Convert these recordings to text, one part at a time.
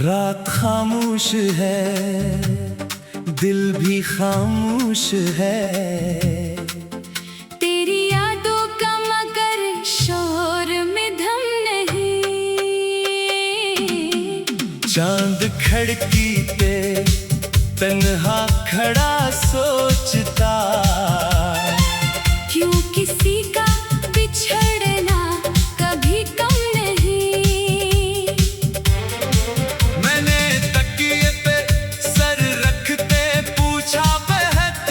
रात खामोश है, दिल भी खामोश है। तेरी यादों का मगर शोर में दम नहीं। चांद खिड़की पे तन्हा खड़ा सोचता, क्यों किसी का बिछड़ना कभी कम नहीं। मैंने तकिए पे सर रखते पूछा बहत,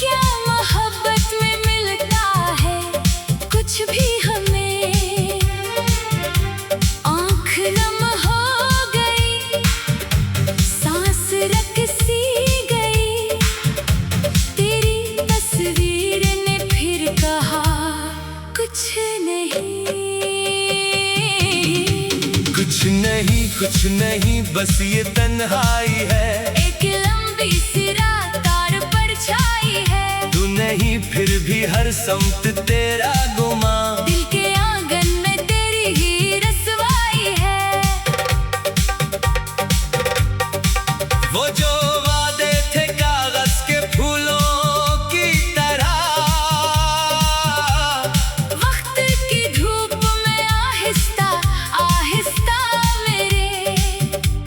क्या मोहब्बत में मिलता है कुछ भी हमें। आँख नम हो गई, सांस रक सी गई। तेरी तस्वीर ने फिर कहा कुछ नहीं। कुछ नहीं कुछ नहीं बस ये तन्हाई है। एक लंबी सी रात तार पर छाई है। तू नहीं फिर भी हर सम्त तेरा गुमा। दिल के आंगन में तेरी ही रसवाई है। वो जो वादे थे कागज के फूलों की तरह, वक्त की धूप में आहिस्ता आहिस्ता मेरे।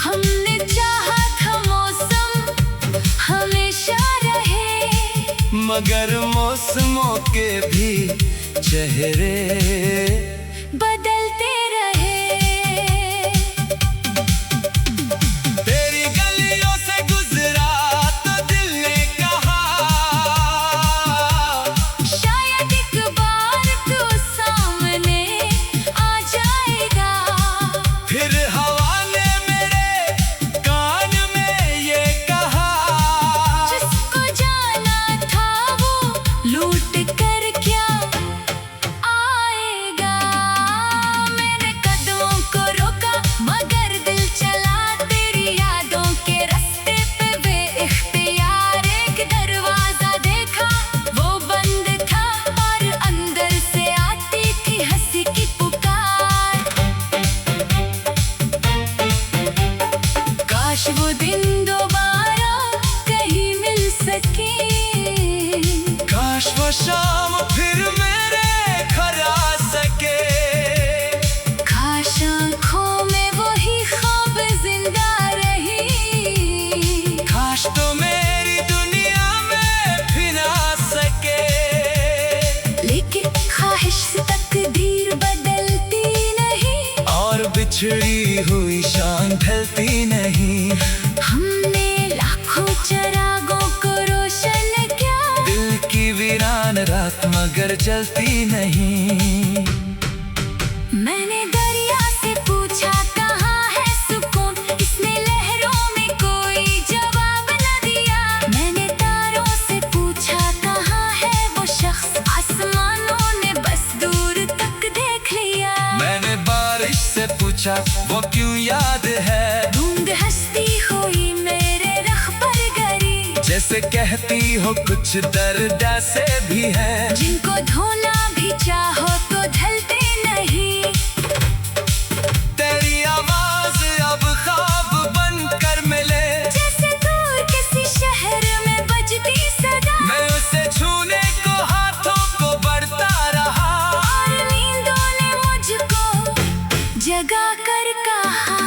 हमने चाहा था मौसम हमेशा रहे, मगर मौसमों के भी चेहरे बदलते रहे। तेरी गलियों से गुजरा तो दिल ने कहा, शायद एक बार तू सामने आ जाएगा। फिर हवा ने मेरे कान में ये कहा, जिसको जाना था वो लूट कर क्या आएगा। मैंने कदमों को रोका मगर दिल चला तेरी यादों के रास्ते पे बेइख्तियार। एक दरवाजा देखा वो बंद था और अंदर से आती थी हंसी की पुकार। काश वो दिन दोबारा कहीं मिल सके। काश वो शाम फिर मेरे घर आ सके। काश आँखों में वही ख्वाब जिंदा रही। काश तो मेरी दुनिया में फिर आ सके। लेकिन ख्वाहिश से तकदीर बदलती नहीं, और बिछड़ी हुई शान ढलती नहीं। हमने लाखों चिरागों को रोशन किया। दिल की वीरान रात मगर जलती नहीं। मैंने दरिया से पूछा कहाँ है सुकून, इसने लहरों में कोई जवाब न दिया। मैंने तारों से पूछा कहाँ है वो शख्स, आसमानों ने बस दूर तक देख लिया। मैंने बारिश से पूछा वो क्यों याद है, बूंद हंसती हुई मेरे रख पर गिरी। जैसे कहती हो कुछ दर्द से भी है। जिनको धोना भी चाहो तो ढलते नहीं। तेरी आवाज अब ख्वाब बनकर मिले, जैसे दूर किसी शहर में बजती सदा। मैं उसे छूने को हाथों को बढ़ता रहा। और नींदों ने मुझको जगा कर कहा,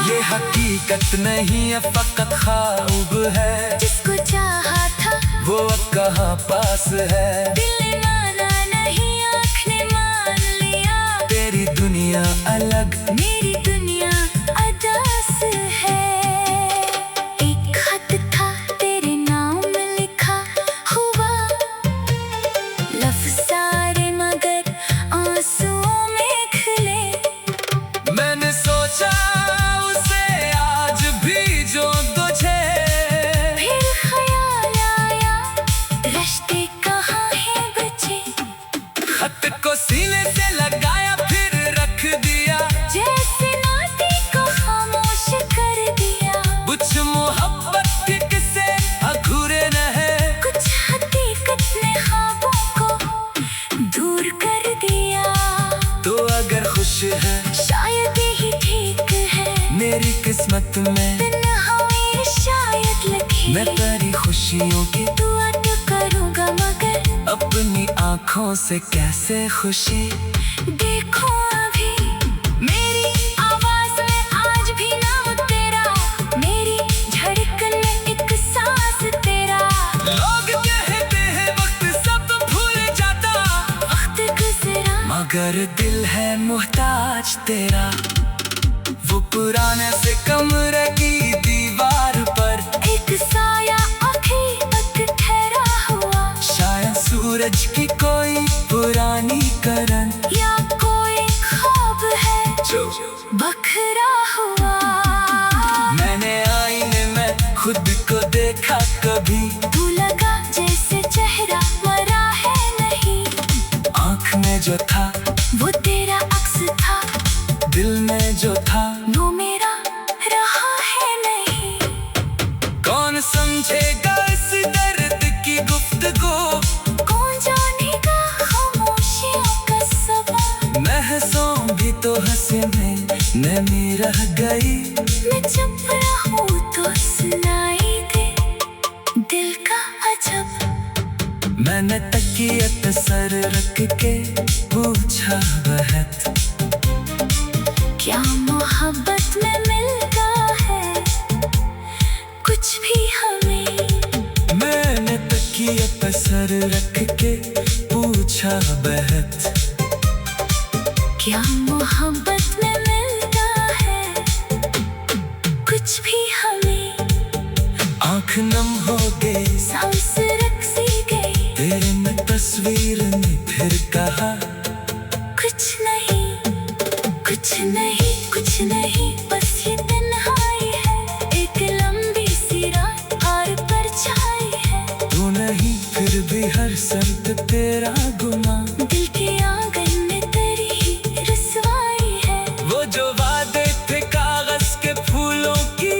ये हकीकत नहीं है फकत ख्वाब है। जिसको चाहा था वो अब कहाँ पास है। दिल ने माना नहीं आँख ने मान लिया। तेरी दुनिया अलग मेरी दुनिया अदास है। एक खत था तेरे नाम लिखा हुआ, लफ्ज़ सारे मगर आंसुओं में खिले। मैंने सोचा उसे आज भी जो तुझे, फिर ख्याल आया रिश्ते कहाँ हैं बचे। खत को सीने से लगाया फिर रख दिया। जैसे किस्मत में तन्हाई शायद लिखी मैं तेरी खुशियों की दुआ तो करूँगा मगर अपनी आँखों से कैसे खुशी देखो अभी मेरी आवाज में आज भी नाम तेरा, मेरी धड़कन में एक सांस तेरा। लोग कहते हैं वक्त सब भूल जाता, वक्त गुजरा मगर दिल है मुहताज तेरा। वो पुराने से कमरे की दीवार पर एक साया अभी तक ठहरा हुआ, शायद सूरज की कोई पुरानी करन या कोई ख्वाब है जो बखरा हुआ। मैंने आईने में खुद को देखा कभी, तू लगा जैसे चेहरा मरा है नहीं, आँख में जो था वो तेरा अक्स था, दिल में जो था वो मेरा रहा है नहीं। कौन समझेगा इस दर्द की गुफ्तगू, कौन जानेगा खामोशियों का सबब। महसूम भी तो हंसे में नमी रह गई, मैं चुप रहूं तो सुनाई दे दिल का अजब। मैंने तकिए पे सर रख के पूछा बहत, क्या मोहब्बत में मिलता है कुछ भी हमें। मैंने तकिए पे सर रख के पूछा बहत, क्या मोहब्बत में मिलता है कुछ भी हमें। आँख नम हो गई सांस रक्सी गई, तेरे में तस्वीर ने फिर कहा कुछ नहीं कुछ नहीं कुछ नहीं, बस ये तन्हाई है, एक लंबी सी रात और परछाई है। तू नहीं फिर भी हर शर्त तेरा गुना, दिल के आंगन में तेरी ही रसवाई है। वो जो वादे थे कागज के फूलों की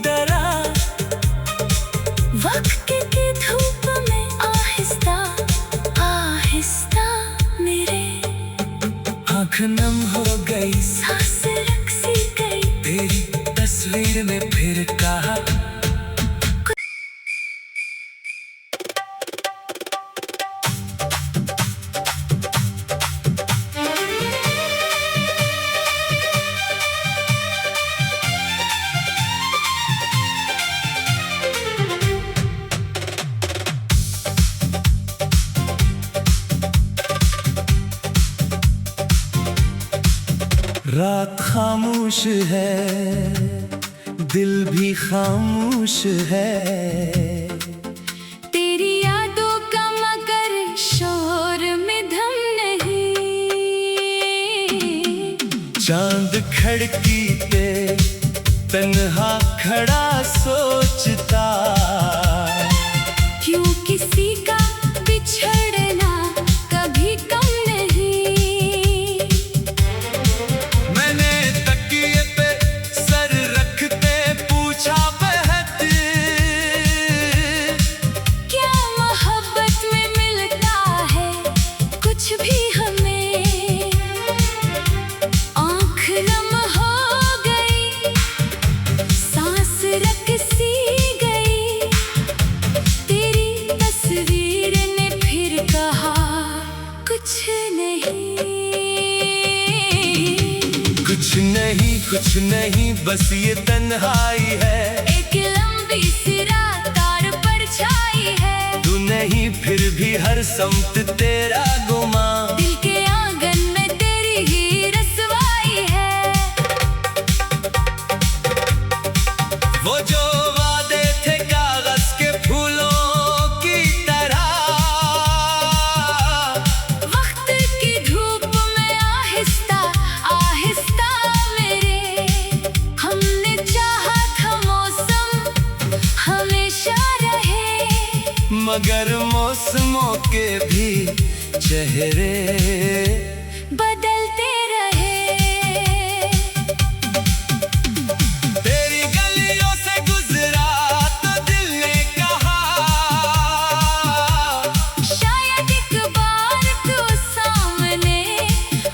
तरह, वक्त की धूप में आहिस्ता आहिस्ता मेरे आँख नम हो गई सांस रक्सी गई। तेरी तस्वीर ने फिर कहा रात खामोश है, दिल भी खामोश है, तेरी यादों का मगर शोर में दम नहीं। चांद खिड़की पे तन्हा खड़ा सोचता, क्यों किसी का बिछड़ना कभी कम नहीं। मैंने तकिए पे सर रखते पूछा बहत, क्या मोहब्बत में मिलता है कुछ भी हमें। आँख नम हो गई, सांस रक्सी गई, तेरी तस्वीर ने फिर कहा कुछ नहीं कुछ नहीं कुछ नहीं, बस ये तन्हाई है, एक लंबी सी रात और परछाई है। तू नहीं फिर भी हर समत तेरा गुमा, दिल के आंगन में तेरी ही रसवाई है। वो जो वादे थे कागज के फूलों की तरह, वक्त की धूप में आहिस्ता आहिस्ता मेरे हमने चाहा था मौसम हमेशा रहे, मगर मौसमों के भी चेहरे बदलते रहे। तेरी गलियों से गुजरा तो दिल ने कहा, शायद एक बार तू सामने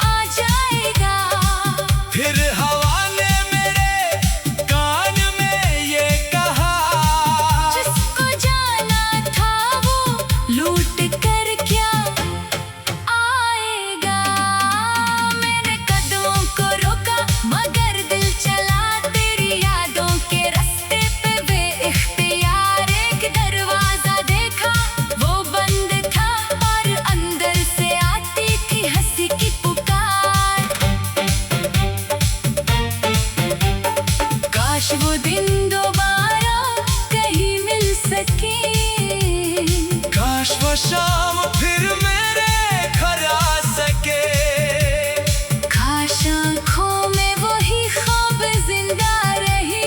आ जाएगा। फिर हवा ने मेरे शाम फिर मेरे घर आ सके। काश आँखों में वही ख्वाब जिंदा रही,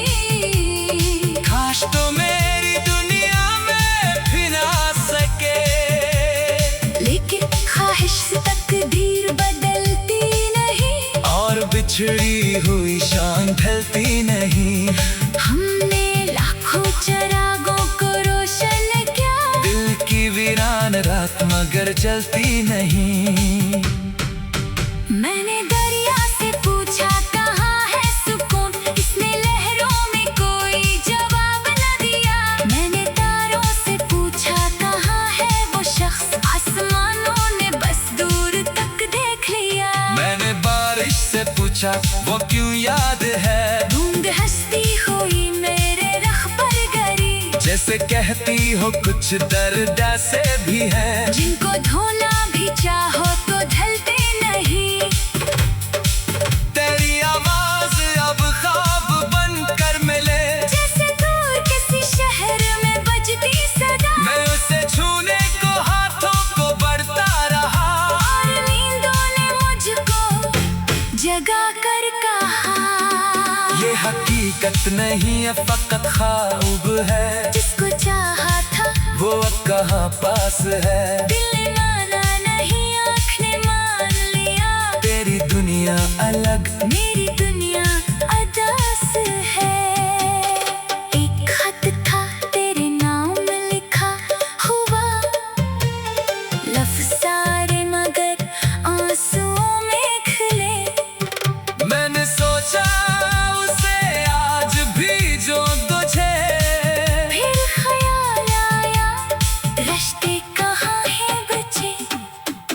काश तो मेरी दुनिया में फिर आ सके। लेकिन ख्वाहिश से तकदीर बदलती नहीं, और बिछड़ी हुई शान ढलती नहीं। हमने लाखों चिरागों को रोशन किया, दिल की वीरान रात मगर जलती नहीं। मैंने दरिया से पूछा कहाँ है सुकून, इसने लहरों में कोई जवाब न दिया। मैंने तारों से पूछा कहाँ है वो शख्स, आसमानों ने बस दूर तक देख लिया। मैंने बारिश से पूछा वो क्यों याद है, बूंद हंसती हुई मेरे रख पर गिरी, जैसे कहती हो कुछ दर्द से भी है। जिनको धोना भी चाहो तो ढलते नहीं। तेरी आवाज अब ख्वाब बनकर मिले, जैसे दूर किसी शहर में बजती सदा, मैं उसे छूने को हाथों को बढ़ता रहा। और नींदों ने मुझको जगा कर कहा, ये हकीकत नहीं है फकत ख्वाब है, जिसको चाहा था वो अब कहाँ पास है। दिल ने माना नहीं, आँख ने मान लिया, तेरी दुनिया अलग मेरी दुनिया अदास है। एक खत था तेरे नाम लिखा हुआ, लफ्ज़ सारे मगर आंसुओं में खिले। मैंने सोचा उसे आज भी जो तुझे, फिर ख्याल आया रिश्ते कहाँ हैं बचे,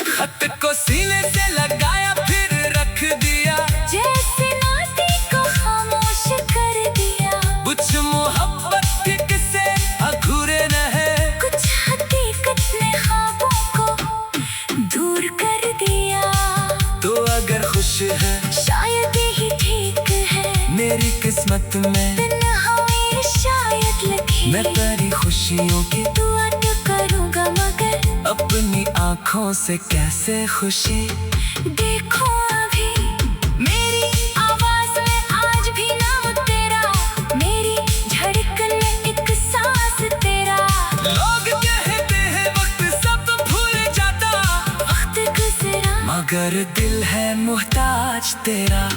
खत को सीने से लगाया फिर रख दिया। जैसे नाती को खामोश कर दिया। कुछ मोहब्बत के किस्से अधूरे रहे, कुछ हकीकत ने ख्वाबों को दूर कर दिया। तो अगर खुश है शायद यही ठीक है, मेरी किस्मत में तन्हाई शायद लिखी। मैं तेरी खुशियों की दुआ तो करूँगा मगर अपनी आँखों से कैसे खुशी देखो अभी। मेरी आवाज में आज भी नाम तेरा, मेरी धड़कन में एक सांस तेरा। लोग कहते हैं वक्त सब भूल जाता, वक्त गुजरा मगर दिल है मुहताज तेरा।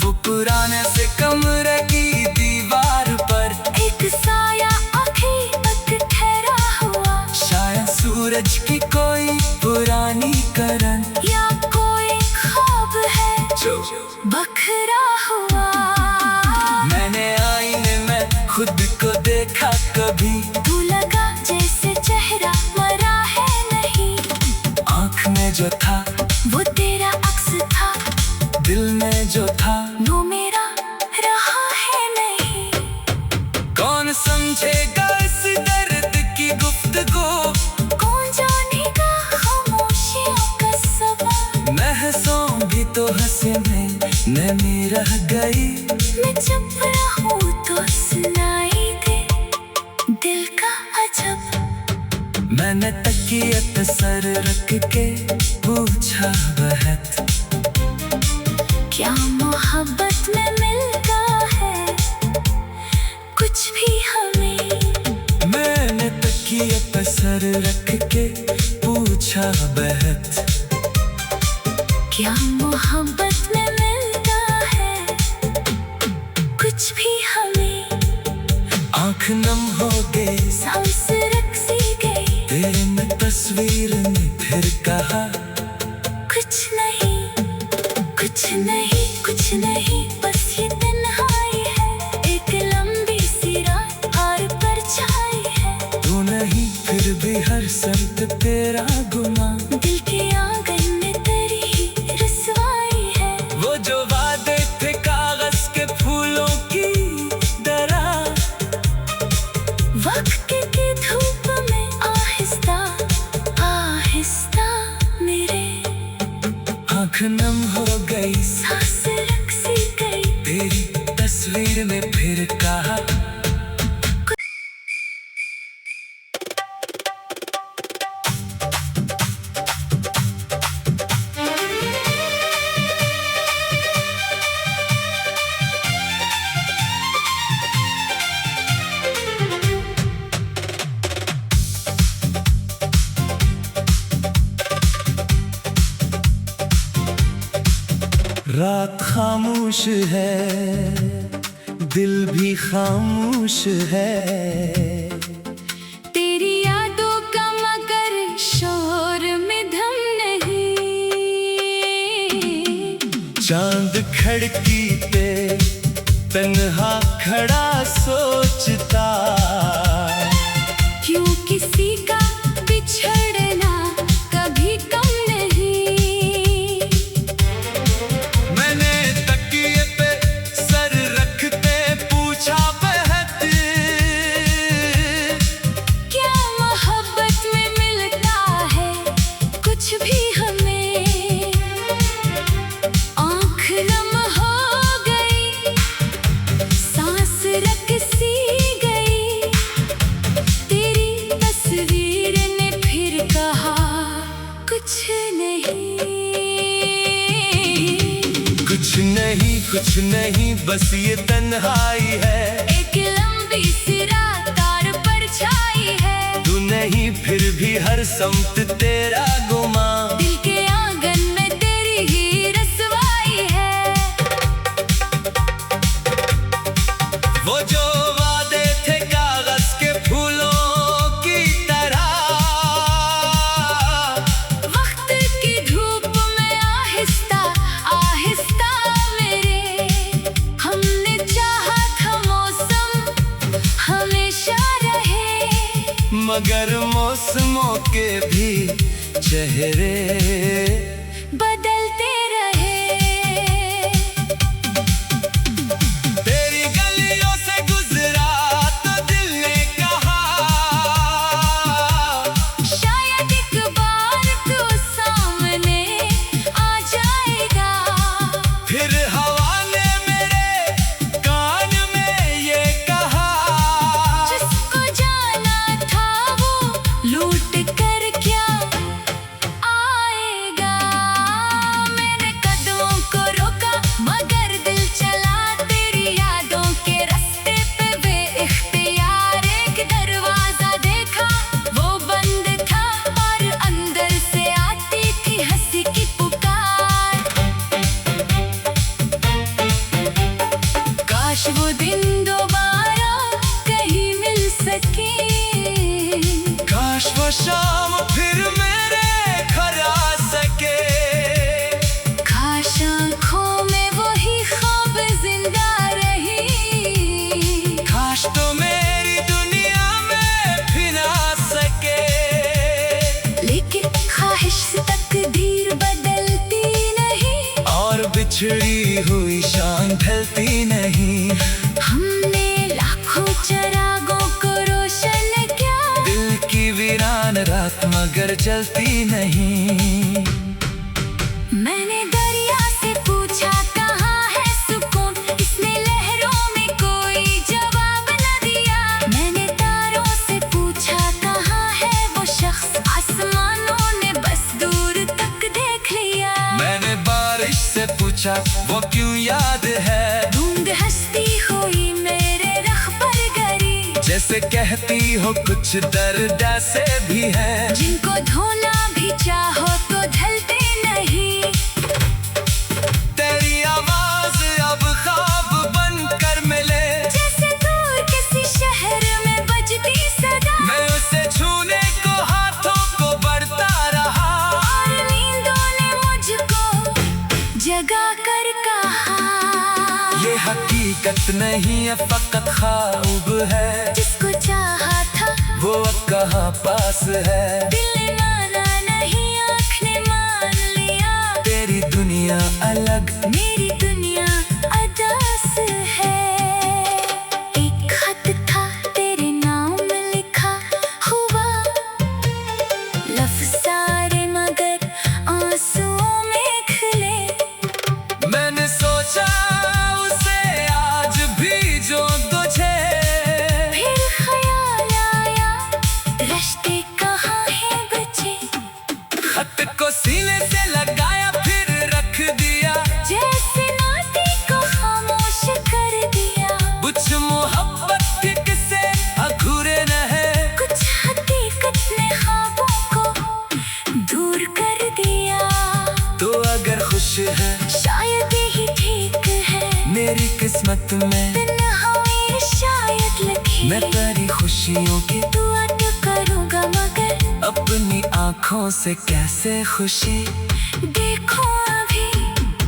वो पुराने से कमरे की दीवार पर एक साया आखिर तक ठहरा हुआ, शायद सूरज की कोई पुरानी करन, या कोई ख्वाब है जो बखरा हुआ। मैंने आईने में खुद को देखा कभी, तू लगा जैसे चेहरा मरा है नहीं, आँख में जो था वो तेरा अक्स था, दिल में जो था वो मेरा रहा है नहीं। कौन समझेगा इस दर्द की गुफ्तगू, कौन जानेगा खामोशियों का सबब। महसूम भी तो हंसी में नमी रह गई, मैं चुप रहूं तो सुनाई दे दिल का अजब। मैंने तकियत सर रख के पूछा बहत, क्या मोहब्बत में मिलता है कुछ भी हमें। मैंने तकियत सर रख के पूछा बहत, क्या मोहब्बत में मिलता है कुछ भी हमें। आँख नम हो गई सांस रख सी गई, तेरे में तस्वीर ने फिर कहा, कुछ नहीं कुछ नहीं कुछ नहीं, बस ये तन्हाई है। एक लंबी सी रात आर पर छाई है, तू नहीं फिर भी हर संत तेरा गुमा, दिल के आंगन में तेरी ही रसवाई है। वो जो वादे थे कागज के फूलों की दरा, वक्त की धूप में आहिस्ता आहिस्ता मेरे आँख नम हो गई, सांस रख सी गई, तेरी तस्वीर ने फिर कहा। रात खामोश है, दिल भी खामोश है। तेरी यादों का मगर शोर में दम नहीं। चांद खिड़की पे तन्हा खड़ा सोचता, क्यों किसी का बिछड़ना कभी कम नहीं। मैंने तकिए पे सर रखते पूछा बहत, क्या मोहब्बत में मिलता है कुछ भी हमें। आँख नम हो गई, सांस रक सी गई। तेरी तस्वीर ने फिर कहा कुछ नहीं। कुछ नहीं बस ये तन्हाई है। एक लंबी सी रात तार पर छाई है। तू नहीं फिर भी हर सम्त तेरा गुमा। दिल के आंगन में तेरी ही रसवाई है। वो जो वादे थे कागज के फूलों की तरह, वक्त की धूप में आहिस्ता आहिस्ता मेरे। हमने चाहा था मौसम हमेशा रहे, मगर मौसमों के भी चेहरे बदलते रहे। तेरी गलियों से गुजरा तो दिल ने कहा, शायद एक बार तो सामने आ जाएगा। फिर हवा ने मेरे कान में ये कहा, जिसको जाना था वो लूट कर क्या आएगा। मैंने कदमों को रोका मगर दिल चला तेरी यादों के रास्ते पे बेइख्तियार। एक दरवाजा देखा वो बंद था और अंदर से आती थी हंसी की पुकार। काश वो दिन दोबारा कहीं मिल सके। काश वो शाम फिर मेरे घर आ सके। काश आँखों में वही ख्वाब जिंदा रही। काश तो मेरी दुनिया में फिर आ सके। लेकिन ख्वाहिश से तकदीर बदलती नहीं, और बिछड़ी हुई शान ढलती नहीं। हमने लाखों चिरागों को रोशन किया। दिल की वीरान रात मगर जलती नहीं। मैंने दरिया से पूछा कहाँ है सुकून, इसने लहरों में कोई जवाब न दिया। मैंने तारों से पूछा कहाँ है वो शख्स, आसमानों ने बस दूर तक देख लिया। मैंने बारिश से पूछा वो क्यों याद है, बूंद हंसती हुई मेरे रख पर गिरी। जैसे कहती हो कुछ दर्द से भी है। जिनको धोना भी चाहो तो ढलते नहीं। तेरी आवाज अब ख्वाब बनकर मिले, जैसे दूर किसी शहर में बजती सदा। मैं उसे छूने को हाथों को बढ़ता रहा। और नींदों ने मुझको जगा कर कहा, ये हकीकत नहीं है फकत ख्वाब है। जिसको चाहा था वो अब कहाँ पास है। दिल ने माना नहीं आँख ने मान लिया। तेरी दुनिया अलग मेरी दुनिया अदास है। एक खत था तेरे नाम लिखा हुआ, लफ्ज़ सारे मगर आंसुओं में खिले। मैंने सोचा उसे आज भी जो तुझे, फिर ख्याल आया रिश्ते कहाँ हैं बचे। खत को सीने से लगाया फिर रख दिया। जैसे किस्मत में तन्हा मेरी शायद लिखी मैं तेरी खुशियों की दुआ तो करूँगा मगर अपनी आँखों से कैसे खुशी देखो अभी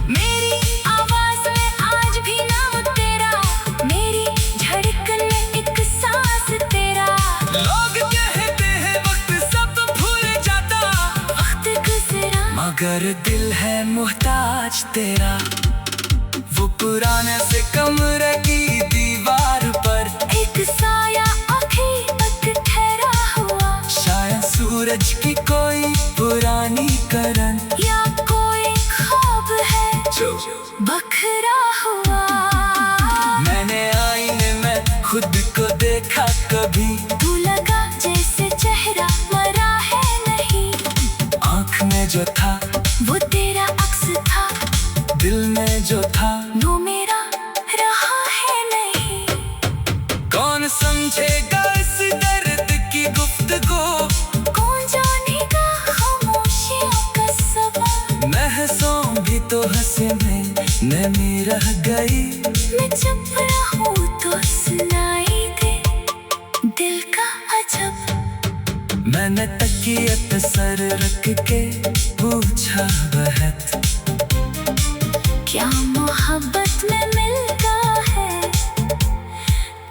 मेरी आवाज में आज भी नाम तेरा, मेरी धड़कन में एक सांस तेरा। लोग कहते हैं वक्त सब भूल जाता, वक्त गुजरा मगर दिल है मुहताज तेरा। वो पुराने से कमरे की दीवार पर एक साया अभी तक ठहरा हुआ, शायद सूरज की कोई पुरानी करन या कोई ख्वाब है जो बखरा हुआ। मैंने आईने में खुद को देखा कभी, तू लगा जैसे चेहरा मरा है नहीं, आँख में जो था वो तेरा अक्स था, दिल में जो था वो मेरा रहा है नहीं। कौन समझेगा इस दर्द की गुफ्तगू, कौन जानेगा खामोशियों का सबब। महसूम भी तो हंसे में नमी रह गई, मैं चुप रहूं तो सुनाई दे दिल का अजब। मैंने तकिए पे सर रख के पूछा बहत क्या मोहब्बत में मिलता है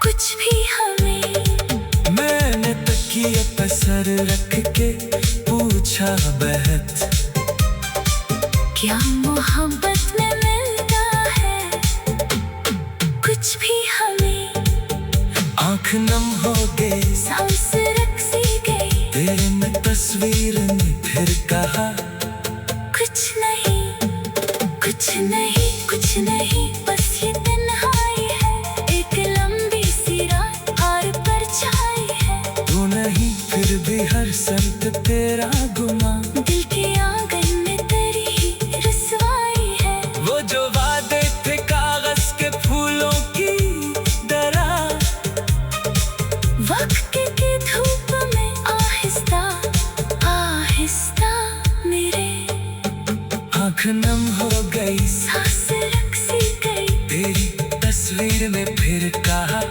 कुछ भी हमें। मैंने तकिए पे सर रख के पूछा बहत क्या मोहब्बत में मिलता है कुछ भी हमें। आँख नम हो गई, सांस रख सी गई, तेरे में तस्वीर ने फिर कहा कुछ नहीं कुछ नहीं कुछ नहीं, बस ये तन्हाई है, एक लंबी सी रात आर पर छाई है। तू नहीं फिर भी हर संत तेरा गुमा, दिल के आंगन में तेरी ही रसवाई है। वो जो वादे थे कागज के फूलों की तरह, वक्त की धूप में आहिस्ता आहिस्ता मेरे आँख नम हो गई, सांस रख सी गई, तेरी तस्वीर ने फिर कहा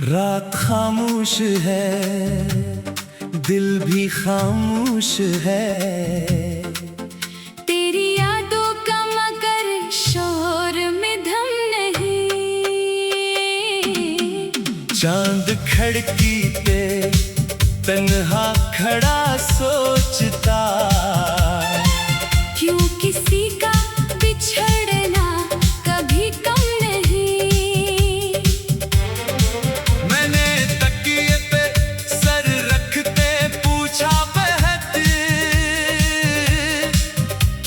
रात खामोश है, दिल भी खामोश है, तेरी यादों का मगर शोर में दम नहीं। चांद खिड़की पे तन्हा खड़ा सोचता, क्यों किसी का बिछड़ना कभी कम नहीं। मैंने तकिए पे सर रखते पूछा बहत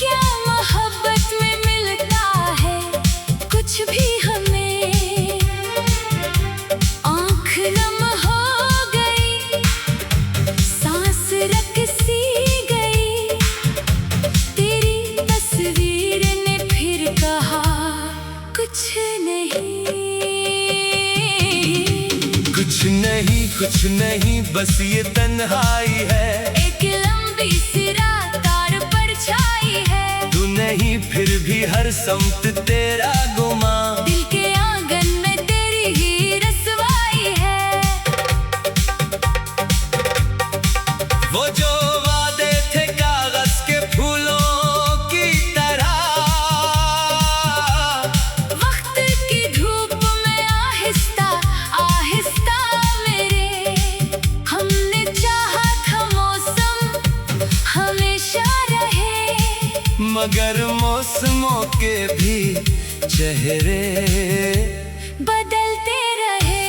क्या मोहब्बत में मिलता है कुछ भी हमें। आँख नम हो गई, सांस रख सी गई, तेरी तस्वीर ने फिर कहा कुछ नहीं कुछ नहीं कुछ नहीं, बस ये तन्हाई है, एक लंबी सी रात तार पर छाई है। तू नहीं फिर भी हर सम्त तेरा गुमा, दिल के आंगन में तेरी ही रसवाई है। वो जो वादे थे कागज के फूलों की तरह, वक्त की धूप में आहिस्ता आहिस्ता मेरे हमने चाहा था मौसम हमेशा रहे, मगर मौसमों के भी चेहरे बदलते रहे।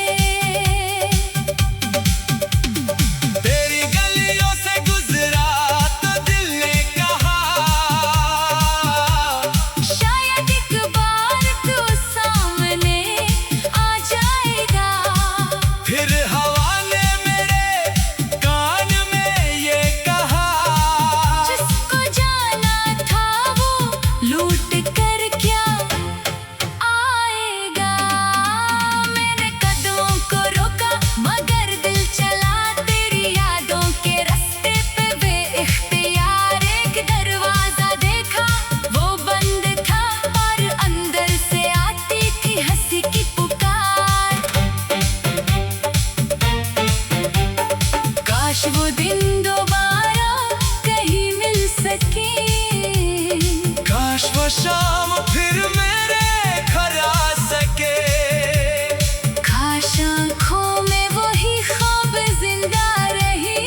तेरी गलियों से गुजरा तो दिल ने कहा शायद एक बार तू सामने आ जाएगा। फिर हवा ने मेरे शाम फिर मेरे घर आ सके। काश आँखों में वही ख्वाब जिंदा रही,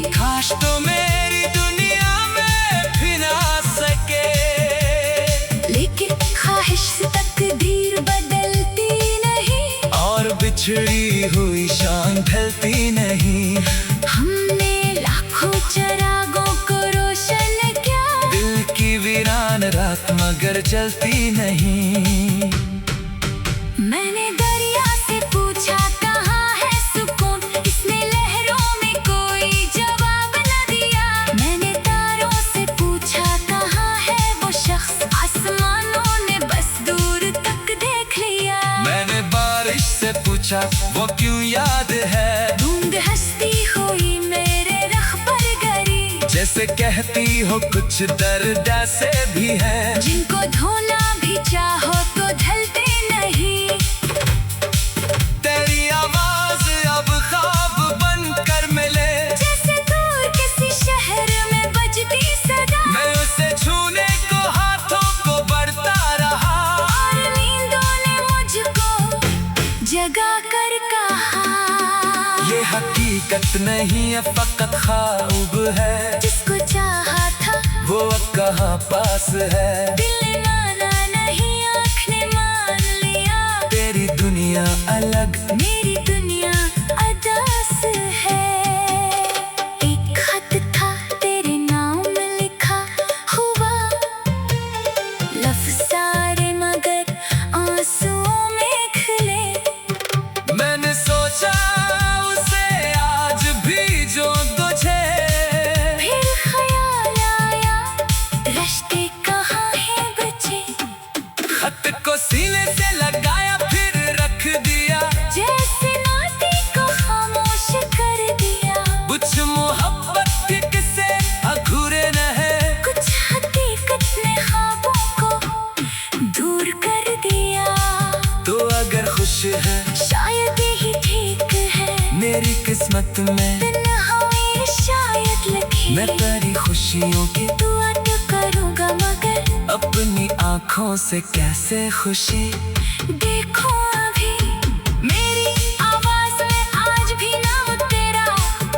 काश तो मेरी दुनिया में भी ना सके। लेकिन ख्वाहिश से तकदीर बदलती नहीं, और बिछड़ी हुई शाम ढलती नहीं। हमने लाखों चिरागों को रोशन किया, दिल की वीरान रात मगर जलती नहीं। मैंने दरिया से पूछा कहाँ है सुकून, इसने लहरों में कोई जवाब न दिया। मैंने तारों से पूछा कहाँ है वो शख्स, आसमानों ने बस दूर तक देख लिया। मैंने बारिश से पूछा वो क्यों याद है, बूंद हंसती हुई मेरे रख पर गिरी, जैसे कहती हो कुछ दर्द ऐसे भी है, जिनको धोना भी चाहो तो ढलते नहीं। तेरी आवाज अब ख्वाब बनकर मिले, जैसे दूर किसी शहर में बजती सदा, मैं उसे छूने को हाथों को बढ़ता रहा। और नींदों ने मुझको जगा कर कहा, ये हकीकत नहीं है फकत ख्वाब है, जिसको चाहा था वो अब कहाँ पास है। दिल ने माना नहीं, आँख ने मान लिया, तेरी दुनिया अलग मेरी दुनिया अदास है। एक खत था तेरे नाम लिखा हुआ, लफ्ज़ सारे मगर आंसुओं में खिले। मैंने सोचा उसे आज भी जो तुझे, फिर ख्याल आया रिश्ते कहाँ हैं बचे, खत को सीने से लगाया फिर रख दिया, जैसे नाती को खामोश कर दिया। कुछ मोहब्बत के किस्से अधूरे न है, कुछ हकीकत ने ख्वाबों को दूर कर दिया। तो अगर खुश है शायद यही ठीक है, मेरी किस्मत में तन्हाई शायद लिखी। मैं तेरी खुशियों की दुआ तो करूँगा मगर अपनी आँखों से कैसे खुशी देखो अभी, मेरी आवाज में आज भी नाम तेरा,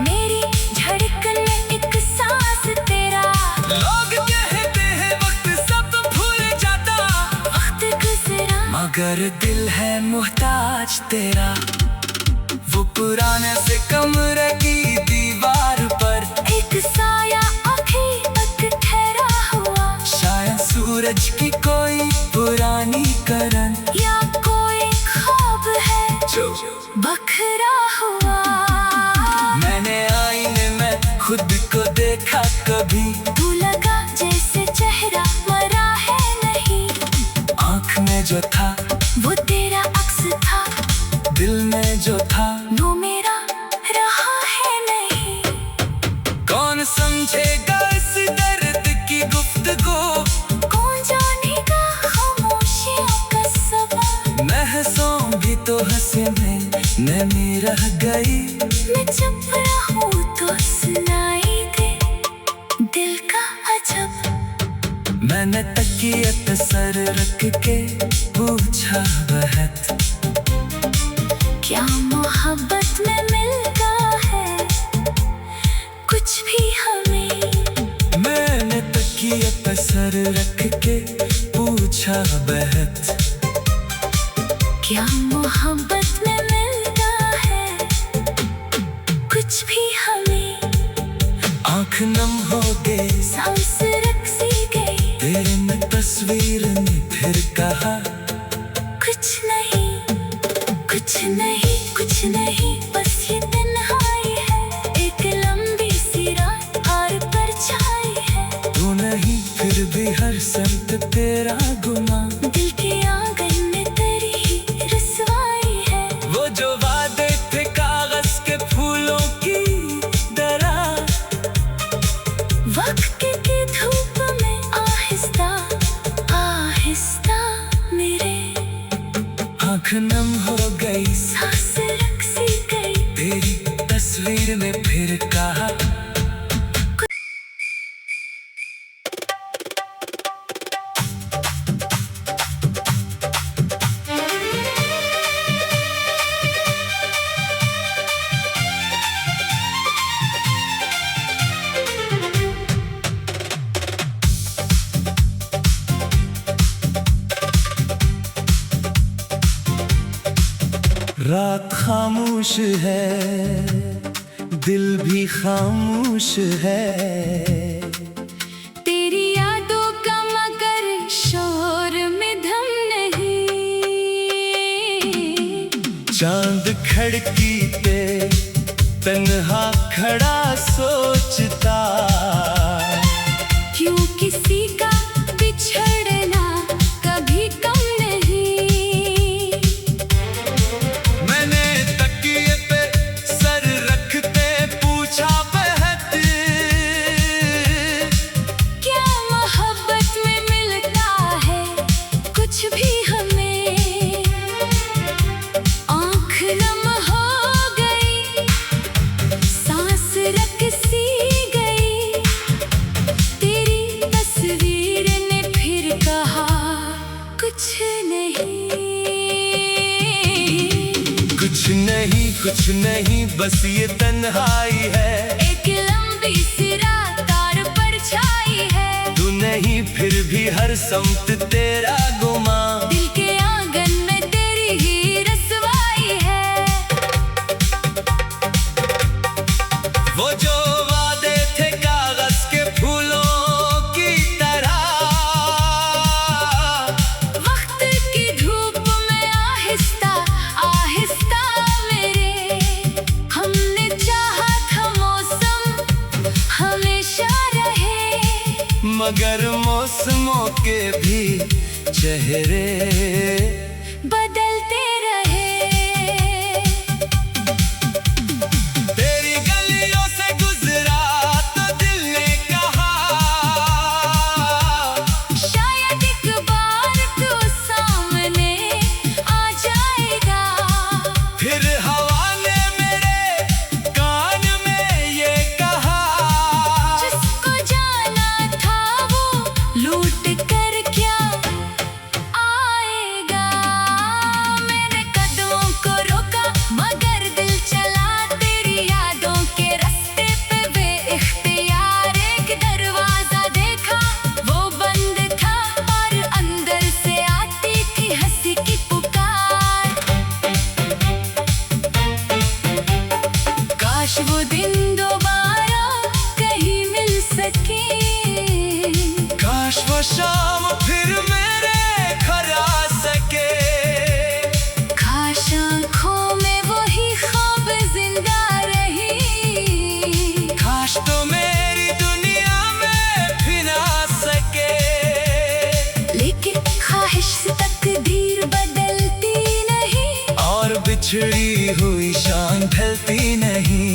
मेरी धड़कन में एक सांस तेरा। लोग कहते हैं वक्त सब भूल जाता, वक्त गुजरा मगर दिल है मुहताज तेरा। वो पुराने से कमरे की दीवार पर एक साया आखिर तक ठहरा हुआ, शायद सूरज की कोई पुरानी करन, या कोई ख्वाब है जो बखरा हुआ। मैंने आईने में खुद को देखा कभी, तू लगा जैसे चेहरा मरा है नहीं, आँख में जो था वो तेरा अक्स था, दिल में जो था वो मेरा रहा है नहीं। कौन समझेगा इस दर्द की गुफ्तगू, कौन जानेगा खामोशियों का सबब, महसूम भी तो हंसे में नमी रह गई। मैं चुप रहूं तो सुनाई दे दिल का अजब। मैंने तकियत सर रख के पूछा बहत, क्या मोहब्बत में मिलता है कुछ भी हमें। मैंने तकियत सर रख के पूछा बहत, क्या मोहब्बत में मिलता है कुछ भी हमें। आँख नम हो गई सांस रख सी गई, तेरे में तस्वीर ने फिर कहा, कुछ नहीं कुछ नहीं कुछ नहीं, बस ये तन्हाई है, एक लंबी सी रात और परछाई है। तू नहीं फिर भी हर संत तेरा गुमा, दिल के आंगन में तेरी ही रसवाई है। वो जो वादे थे कागज के फूलों की तरह, वक्त की धूप में आहिस्ता आहिस्ता मेरे आँख नम हो गई, सांस रख सी गई, तेरी तस्वीर ने फिर कहा। रात खामोश है, दिल भी खामोश है। तेरी यादों का मगर शोर में दम नहीं। चांद खिड़की पे तन्हा खड़ा सोचता, क्यों किसी का बिछड़ना कभी कम नहीं। मैंने तकिए पे सर रखते पूछा बहत, क्या मोहब्बत में मिलता है कुछ भी हमें। आँख नम हो गई, सांस रक सी गई। तेरी तस्वीर ने फिर कहा कुछ नहीं। कुछ नहीं बस ये तन्हाई है। एक लंबी सी रात तार पर छाई है। तू नहीं फिर भी हर सम्त तेरा गुमा। दिल के आंगन में तेरी ही रसवाई है। वो जो वादे थे कागज के फूलों की तरह, वक्त की धूप में आहिस्ता आहिस्ता मेरे। हमने चाहा था मौसम हमेशा रहे, मगर मौसमों के भी चेहरे बदलते रहे। तेरी गलियों से गुजरा तो दिल ने कहा, शायद एक बार तू सामने आ जाएगा। फिर हवा ने मेरे कान में ये कहा, जिसको जाना था वो लूट कर क्या आएगा। मैंने कदमों को रोका मगर दिल चला तेरी यादों के रास्ते पे बेइख्तियार। एक दरवाजा देखा वो बंद था और अंदर से आती थी हंसी की पुकार। काश वो दिन दोबारा कहीं मिल सके। काश वो शाम फिर मेरे घर आ सके। काश आँखों में वही ख्वाब जिंदा रही। काश तो मेरी दुनिया में फिर आ सके। लेकिन ख्वाहिश से तकदीर बदलती नहीं, और बिछड़ी हुई शान ढलती नहीं।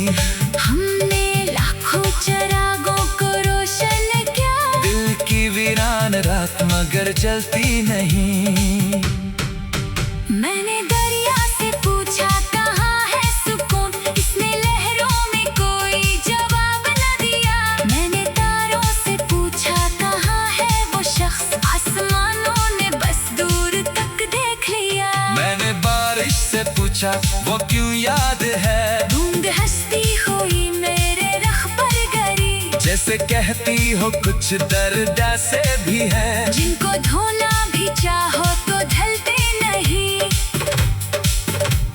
हमने लाखों चिरागों को रोशन किया। दिल की वीरान रात मगर जलती नहीं। मैंने दरिया से पूछा कहाँ है सुकून, इसने लहरों में कोई जवाब न दिया। मैंने तारों से पूछा कहाँ है वो शख्स, आसमानों ने बस दूर तक देख लिया। मैंने बारिश से पूछा वो क्यों याद है, बूंद हंसती हुई मेरे रख पर गरी। जैसे कहती हो कुछ दर्द से भी है। जिनको धोना भी चाहो तो ढलते नहीं।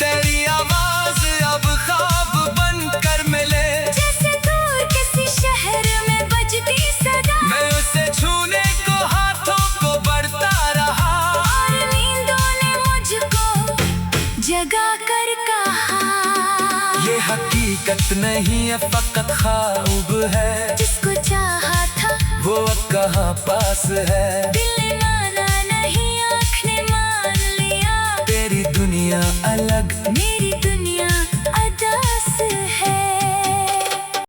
तेरी आवाज अब ख्वाब बनकर मिले, जैसे दूर किसी शहर में बजती सदा। मैं उसे छूने को हाथों को बढ़ता रहा। और नींदों ने मुझको जगा कर कहा, ये हकीकत नहीं है फकत ख्वाब है। जिसको चाहा था वो अब कहाँ पास है। दिल ने माना नहीं, आँख ने मान लिया। तेरी दुनिया अलग